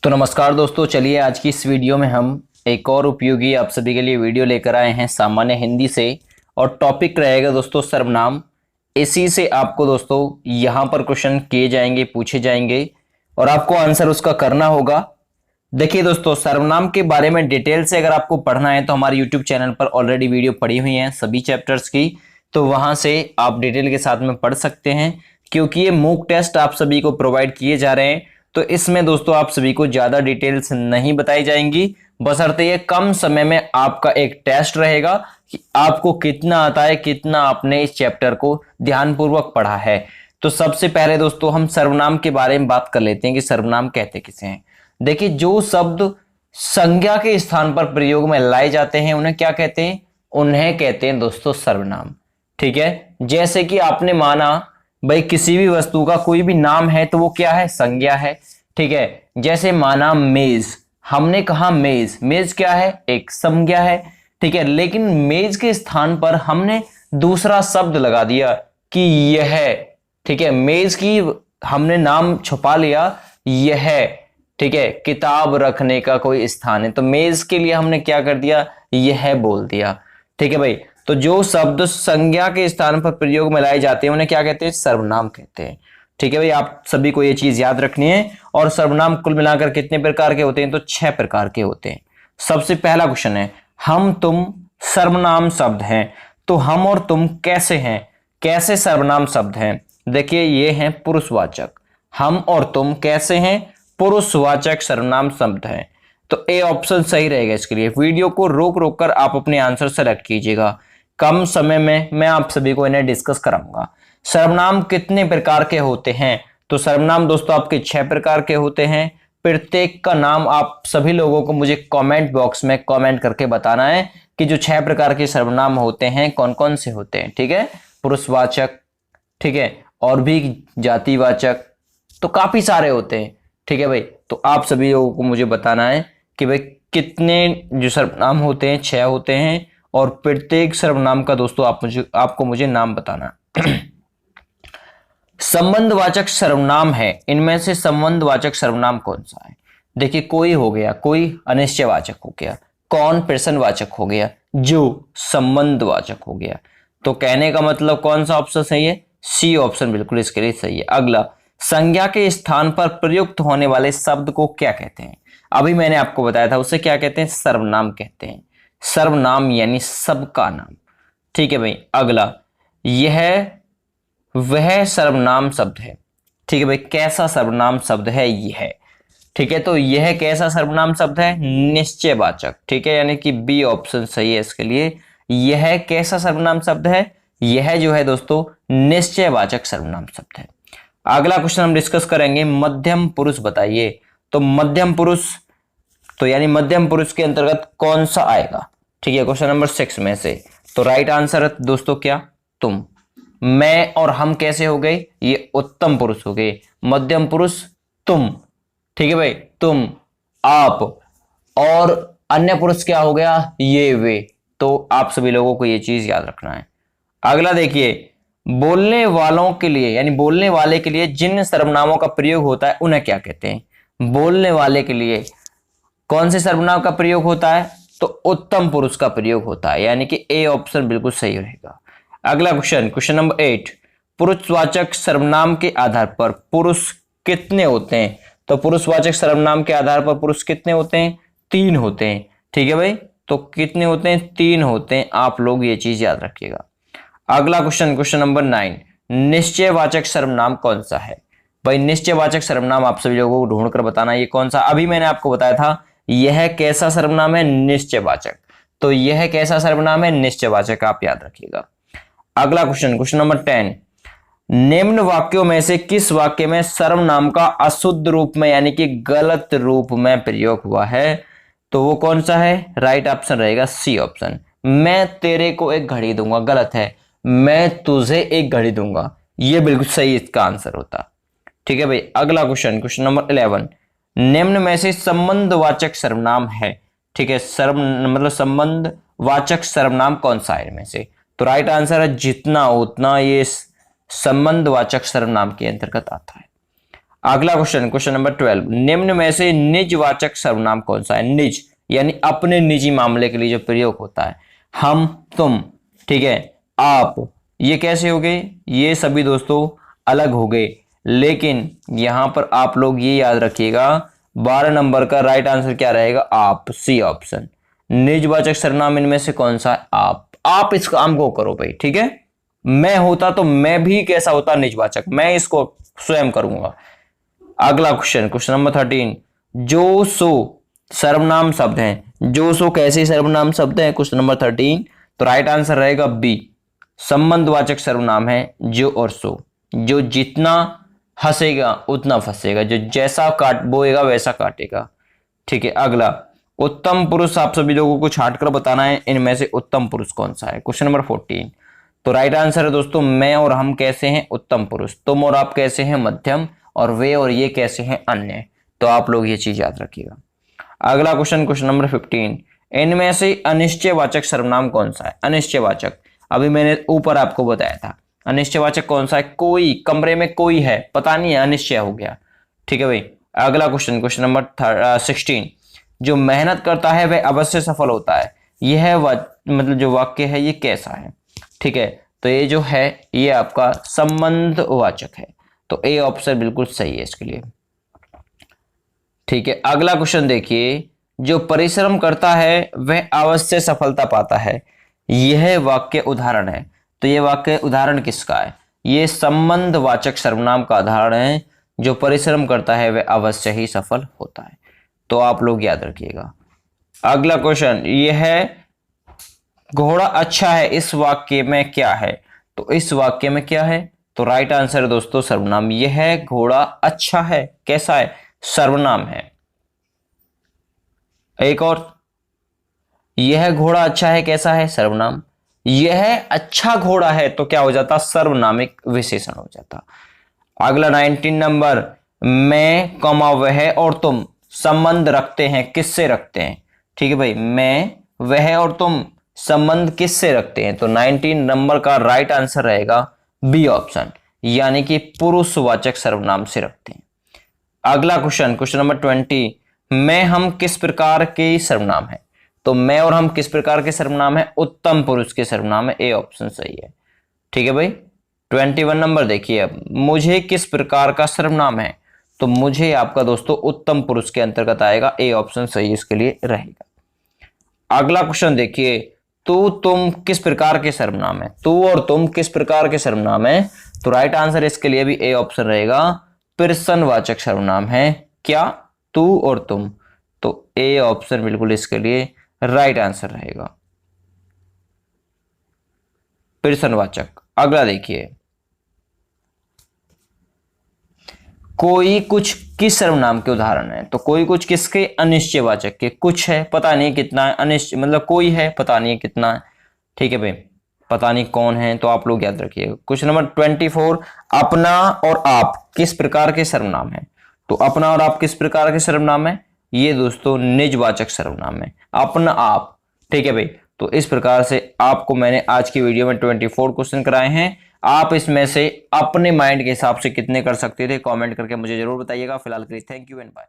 तो नमस्कार दोस्तों, चलिए आज की इस वीडियो में हम एक और उपयोगी आप सभी के लिए वीडियो लेकर आए हैं सामान्य हिंदी से। और टॉपिक रहेगा दोस्तों सर्वनाम। इसी से आपको दोस्तों यहाँ पर क्वेश्चन किए जाएंगे, पूछे जाएंगे और आपको आंसर उसका करना होगा। देखिए दोस्तों, सर्वनाम के बारे में डिटेल से अगर आपको पढ़ना है तो हमारे यूट्यूब चैनल पर ऑलरेडी वीडियो पड़ी हुई है सभी चैप्टर्स की, तो वहां से आप डिटेल के साथ में पढ़ सकते हैं। क्योंकि ये मॉक टेस्ट आप सभी को प्रोवाइड किए जा रहे हैं, तो इसमें दोस्तों आप सभी को ज्यादा डिटेल्स नहीं बताई जाएंगी, बशर्ते ये कम समय में आपका एक टेस्ट रहेगा कि आपको कितना आता है, कितना आपने इस चैप्टर को ध्यानपूर्वक पढ़ा है। तो सबसे पहले दोस्तों हम सर्वनाम के बारे में बात कर लेते हैं कि सर्वनाम कहते किसे हैं। देखिए, जो शब्द संज्ञा के स्थान पर प्रयोग में लाए जाते हैं उन्हें क्या कहते हैं? उन्हें कहते हैं दोस्तों सर्वनाम। ठीक है, जैसे कि आपने माना भाई किसी भी वस्तु का कोई भी नाम है तो वो क्या है? संज्ञा है। ठीक है, जैसे माना मेज, हमने कहा मेज, मेज क्या है? एक संज्ञा है। ठीक है, लेकिन मेज के स्थान पर हमने दूसरा शब्द लगा दिया कि यह। ठीक है, मेज की हमने नाम छुपा लिया यह। ठीक है, किताब रखने का कोई स्थान है तो मेज के लिए हमने क्या कर दिया? यह बोल दिया। ठीक है भाई, तो जो शब्द संज्ञा के स्थान पर प्रयोग में लाए जाते हैं उन्हें क्या कहते हैं? सर्वनाम कहते हैं। ठीक है भाई, आप सभी को ये चीज याद रखनी है। और सर्वनाम कुल मिलाकर कितने प्रकार के होते हैं? तो 6 प्रकार के होते हैं। सबसे पहला क्वेश्चन है, हम तुम सर्वनाम शब्द हैं। तो हम और तुम कैसे हैं? कैसे सर्वनाम शब्द हैं? देखिए, ये हैं पुरुषवाचक। हम और तुम कैसे हैं? पुरुषवाचक सर्वनाम शब्द हैं। तो ए ऑप्शन सही रहेगा इसके लिए। वीडियो को रोक रोक कर आप अपने आंसर सेलेक्ट कीजिएगा। कम समय में मैं आप सभी को इन्हें डिस्कस कराऊंगा। सर्वनाम कितने प्रकार के होते हैं? तो सर्वनाम दोस्तों आपके 6 प्रकार के होते हैं। प्रत्येक का नाम आप सभी लोगों को मुझे कमेंट बॉक्स में कमेंट करके बताना है कि जो 6 प्रकार के सर्वनाम होते हैं कौन कौन से होते हैं। ठीक है, पुरुषवाचक, ठीक है, और भी जातिवाचक, तो काफी सारे होते हैं। ठीक है भाई, तो आप सभी लोगों को मुझे बताना है कि भाई कितने जो सर्वनाम होते हैं, 6 होते हैं। और प्रत्येक सर्वनाम का दोस्तों आपको मुझे नाम बताना। संबंधवाचक सर्वनाम है, इनमें से संबंधवाचक सर्वनाम कौन सा है? देखिए, कोई हो गया, कोई अनिश्चयवाचक हो गया, कौन प्रश्नवाचक हो गया, जो संबंधवाचक हो गया। तो कहने का मतलब कौन सा ऑप्शन सही है? सी ऑप्शन बिल्कुल इसके लिए सही है। अगला, संज्ञा के स्थान पर प्रयुक्त होने वाले शब्द को क्या कहते हैं? अभी मैंने आपको बताया था, उसे क्या कहते हैं? सर्वनाम कहते हैं। सर्वनाम यानी सबका नाम। ठीक है भाई, अगला, यह वह सर्वनाम शब्द है। ठीक है भाई, कैसा सर्वनाम शब्द है यह? ठीक है, तो यह कैसा सर्वनाम शब्द है? निश्चयवाचक। ठीक है, यानी कि बी ऑप्शन सही है इसके लिए। यह कैसा सर्वनाम शब्द है? यह जो है दोस्तों निश्चयवाचक सर्वनाम शब्द है। अगला क्वेश्चन हम डिस्कस करेंगे, मध्यम पुरुष बताइए। तो मध्यम पुरुष, तो यानी मध्यम पुरुष के अंतर्गत कौन सा आएगा? ठीक है, क्वेश्चन नंबर 6 में से। तो राइट आंसर है दोस्तों क्या? तुम। मैं और हम कैसे हो गए? ये उत्तम पुरुष हो गए। मध्यम पुरुष तुम। ठीक है भाई, तुम, आप, और अन्य पुरुष क्या हो गया? ये, वे। तो आप सभी लोगों को ये चीज याद रखना है। अगला देखिए, बोलने वालों के लिए यानी बोलने वाले के लिए जिन सर्वनामों का प्रयोग होता है उन्हें क्या कहते हैं? बोलने वाले के लिए कौन से सर्वनाम का प्रयोग होता है? तो उत्तम पुरुष का प्रयोग होता है, यानी कि ए ऑप्शन बिल्कुल सही रहेगा। अगला क्वेश्चन, क्वेश्चन नंबर 8, पुरुषवाचक सर्वनाम के आधार पर पुरुष कितने होते हैं? तो पुरुषवाचक सर्वनाम के आधार पर पुरुष कितने होते हैं? 3 होते हैं। ठीक है भाई, तो कितने होते हैं? 3 होते हैं। आप लोग ये चीज याद रखिएगा। अगला क्वेश्चन, क्वेश्चन नंबर 9, निश्चयवाचक सर्वनाम कौन सा है? भाई निश्चयवाचक सर्वनाम आप सभी लोगों को ढूंढ कर बताना ये कौन सा। अभी मैंने आपको बताया था यह कैसा सर्वनाम है? निश्चयवाचक। तो यह कैसा सर्वनाम है? निश्चयवाचक, आप याद रखिएगा। अगला क्वेश्चन, क्वेश्चन नंबर 10, निम्न वाक्यों में से किस वाक्य में सर्वनाम का अशुद्ध रूप में यानी कि गलत रूप में प्रयोग हुआ है? तो वो कौन सा है? राइट ऑप्शन रहेगा सी ऑप्शन। मैं तेरे को एक घड़ी दूंगा, गलत है। मैं तुझे एक घड़ी दूंगा, ये बिल्कुल सही इसका आंसर होता। ठीक है भाई, अगला क्वेश्चन, क्वेश्चन नंबर 11, निम्न में से संबंधवाचक सर्वनाम है। ठीक है, मतलब संबंधवाचक सर्वनाम कौन सा है इनमें से? तो राइट आंसर है जितना उतना, ये संबंधवाचक सर्वनाम के अंतर्गत आता है। अगला क्वेश्चन, क्वेश्चन नंबर 12, निम्न में से निजवाचक सर्वनाम कौन सा है? निज यानी अपने निजी मामले के लिए जो प्रयोग होता है। हम, तुम, ठीक है, आप, ये कैसे हो गए? ये सभी दोस्तों अलग हो गए, लेकिन यहां पर आप लोग ये याद रखिएगा 12 नंबर का राइट आंसर क्या रहेगा? आप, सी ऑप्शन। निजवाचक सर्वनाम इनमें से कौन सा है? आप इस काम को करो भाई, ठीक है। मैं होता तो मैं भी कैसा होता? निजवाचक, मैं इसको स्वयं करूंगा। अगला क्वेश्चन, क्वेश्चन नंबर 13, जो सो सर्वनाम शब्द हैं। जो सो कैसे सर्वनाम शब्द हैं? क्वेश्चन नंबर 13, तो राइट आंसर रहेगा बी, संबंधवाचक सर्वनाम है जो और सो। जो जितना हंसेगा उतना फंसेगा, जो जैसा काट बोएगा वैसा काटेगा, ठीक है। अगला, उत्तम पुरुष, आप सभी लोगों को छाट कर बताना है इनमें से उत्तम पुरुष कौन सा है। क्वेश्चन नंबर 14, तो राइट आंसर है दोस्तों, मैं और हम कैसे हैं? उत्तम पुरुष। तुम और आप कैसे हैं? मध्यम। और वे और ये कैसे हैं? अन्य। तो आप लोग ये चीज याद रखिएगा। अगला क्वेश्चन, क्वेश्चन नंबर 15, इनमें से अनिश्चयवाचक सर्वनाम कौन सा है? अनिश्चयवाचक, अभी मैंने ऊपर आपको बताया था। अनिश्चयवाचक कौन सा है? कोई, कमरे में कोई है, पता नहीं है, अनिश्चय हो गया, ठीक है भाई। अगला क्वेश्चन, क्वेश्चन नंबर 16, जो मेहनत करता है वह अवश्य सफल होता है। यह मतलब जो वाक्य है ये कैसा है? ठीक है, तो ये जो है ये आपका संबंधवाचक है, तो ए ऑप्शन बिल्कुल सही है इसके लिए, ठीक है। अगला क्वेश्चन देखिए, जो परिश्रम करता है वह अवश्य सफलता पाता है। यह वाक्य उदाहरण है, तो यह वाक्य उदाहरण किसका है? ये संबंधवाचक सर्वनाम का उदाहरण है। जो परिश्रम करता है वह अवश्य ही सफल होता है, तो आप लोग याद रखिएगा। अगला क्वेश्चन, यह है घोड़ा अच्छा है, इस वाक्य में क्या है? तो इस वाक्य में क्या है? तो राइट आंसर है दोस्तों सर्वनाम। यह है घोड़ा अच्छा है, कैसा है? सर्वनाम है। एक और, यह घोड़ा अच्छा है कैसा है? सर्वनाम। यह अच्छा घोड़ा है तो क्या हो जाता? सर्वनामिक विशेषण हो जाता। अगला 19 नंबर, मैं कमा वह और तुम संबंध रखते हैं, किससे रखते हैं? ठीक है भाई, मैं, वह और तुम संबंध किससे रखते हैं? तो 19 नंबर का राइट आंसर रहेगा बी ऑप्शन, यानी कि पुरुषवाचक सर्वनाम से रखते हैं। अगला क्वेश्चन, क्वेश्चन नंबर 20, मैं हम किस प्रकार के सर्वनाम है? तो मैं और हम किस प्रकार के सर्वनाम है? उत्तम पुरुष के सर्वनाम है, ए ऑप्शन सही है, ठीक है भाई। 21 नंबर देखिए, अब मुझे किस प्रकार का सर्वनाम है? तो मुझे आपका दोस्तों उत्तम पुरुष के अंतर्गत आएगा, ए ऑप्शन सही इसके लिए रहेगा। अगला क्वेश्चन देखिए, तू तुम किस प्रकार के सर्वनाम है? तू और तुम किस प्रकार के सर्वनाम है? तो राइट आंसर इसके लिए भी ए ऑप्शन रहेगा, प्रश्नवाचक सर्वनाम है। क्या? तू और तुम, तो ए ऑप्शन बिल्कुल इसके लिए राइट आंसर रहेगा, प्रश्नवाचक। अगला देखिए, कोई कुछ किस सर्वनाम के उदाहरण है? तो कोई कुछ किसके? अनिश्चयवाचक के। कुछ है, पता नहीं कितना है, अनिश्चय मतलब कोई है, पता नहीं कितना है, ठीक है भाई, पता नहीं कौन है, तो आप लोग याद रखिएगा। क्वेश्चन नंबर 24, अपना और आप किस प्रकार के सर्वनाम है? तो अपना और आप किस प्रकार के सर्वनाम है? ये दोस्तों निजवाचक सर्वनाम है, अपना आप, ठीक है भाई। तो इस प्रकार से आपको मैंने आज की वीडियो में 24 क्वेश्चन कराए हैं। आप इसमें से अपने माइंड के हिसाब से कितने कर सकते थे कमेंट करके मुझे जरूर बताइएगा। फिलहाल के लिए थैंक यू एंड बाय।